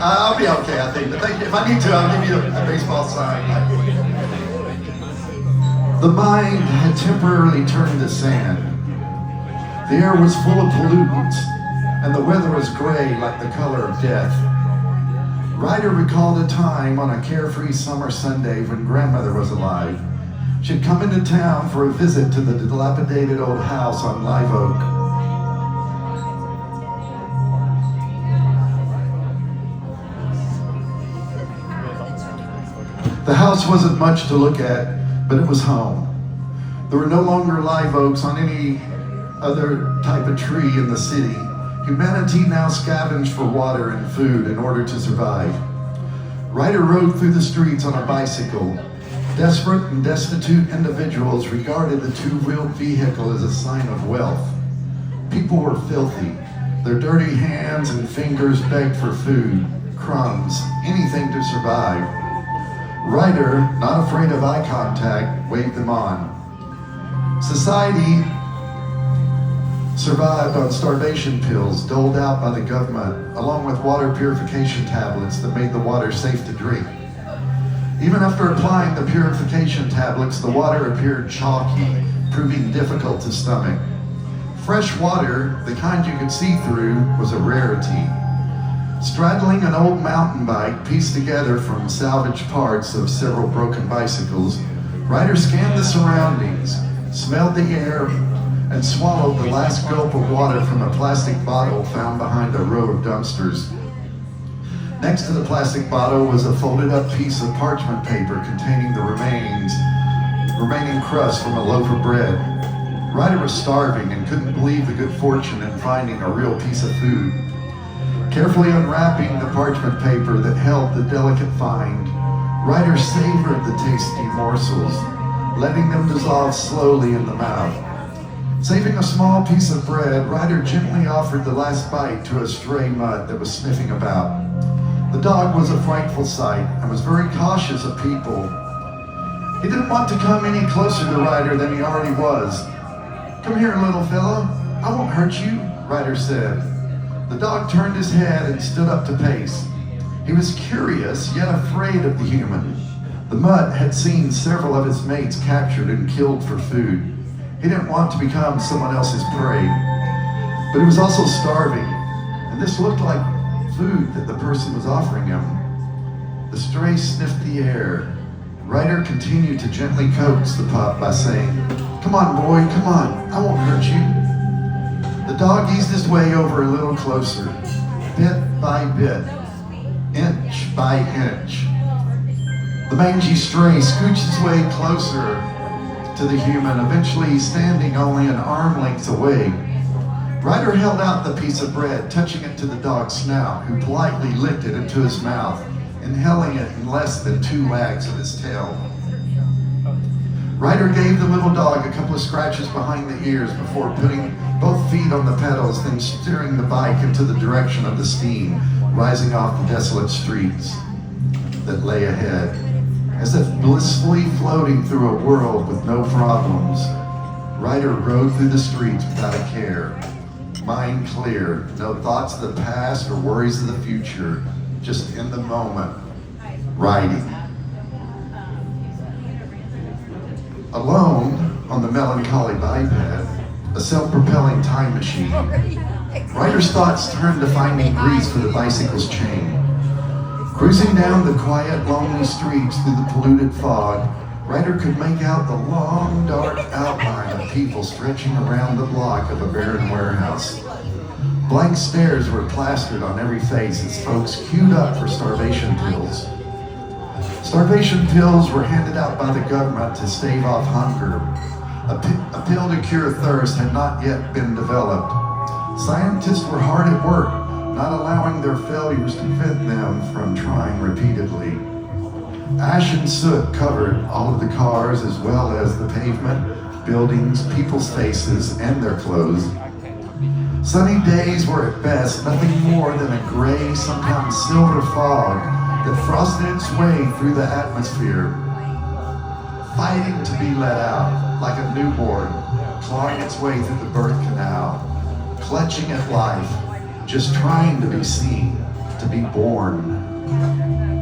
I'll be okay, I think. But thank you. If I need to, I'll give you a baseball sign. The mind had temporarily turned to sand. The air was full of pollutants, and the weather was gray like the color of death. Ryder recalled a time on a carefree summer Sunday when grandmother was alive. She had come into town for a visit to the dilapidated old house on Live Oak. The house wasn't much to look at, but it was home. There were no longer live oaks on any other type of tree in the city. Humanity now scavenged for water and food in order to survive. Ryder rode through the streets on a bicycle. Desperate and destitute individuals regarded the two-wheeled vehicle as a sign of wealth. People were filthy. Their dirty hands and fingers begged for food, crumbs, anything to survive. Ryder, not afraid of eye contact, waved them on. Society survived on starvation pills doled out by the government, along with water purification tablets that made the water safe to drink. Even after applying the purification tablets, the water appeared chalky, proving difficult to stomach. Fresh water, the kind you could see through, was a rarity. Straddling an old mountain bike pieced together from salvaged parts of several broken bicycles, Ryder scanned the surroundings, smelled the air, and swallowed the last gulp of water from a plastic bottle found behind a row of dumpsters. Next to the plastic bottle was a folded up piece of parchment paper containing the remaining crust from a loaf of bread. Ryder was starving and couldn't believe the good fortune in finding a real piece of food. Carefully unwrapping the parchment paper that held the delicate find, Ryder savored the tasty morsels, letting them dissolve slowly in the mouth. Saving a small piece of bread, Ryder gently offered the last bite to a stray mutt that was sniffing about. The dog was a frightful sight and was very cautious of people. He didn't want to come any closer to Ryder than he already was. "Come here, little fella. I won't hurt you," Ryder said. The dog turned his head and stood up to pace. He was curious, yet afraid of the human. The mutt had seen several of his mates captured and killed for food. He didn't want to become someone else's prey, but he was also starving, and this looked like food that the person was offering him. The stray sniffed the air. Ryder continued to gently coax the pup by saying, "Come on, boy, come on, I won't hurt you." The dog eased his way over a little closer, bit by bit, inch by inch. The mangy stray scooched his way closer to the human, eventually standing only an arm length away. Ryder held out the piece of bread, touching it to the dog's snout, who politely licked it into his mouth, inhaling it in less than 2 wags of his tail. Ryder gave the little dog a couple of scratches behind the ears before putting both feet on the pedals, then steering the bike into the direction of the steam rising off the desolate streets that lay ahead. As if blissfully floating through a world with no problems, Ryder rode through the streets without a care. Mind clear, no thoughts of the past or worries of the future, just in the moment, riding. Alone on the melancholy biped, a self-propelling time machine, Ryder's thoughts turned to finding grease for the bicycle's chain. Cruising down the quiet, lonely streets through the polluted fog, Ryder could make out the long, dark outline of people stretching around the block of a barren warehouse. Blank stares were plastered on every face as folks queued up for starvation pills. Starvation pills were handed out by the government to stave off hunger. A pill to cure thirst had not yet been developed. Scientists were hard at work, not allowing their failures to prevent them from trying repeatedly. Ash and soot covered all of the cars as well as the pavement, buildings, people's faces, and their clothes. Sunny days were at best nothing more than a gray, sometimes silver fog that frosted its way through the atmosphere, fighting to be let out like a newborn, clawing its way through the birth canal, clutching at life, just trying to be seen, to be born.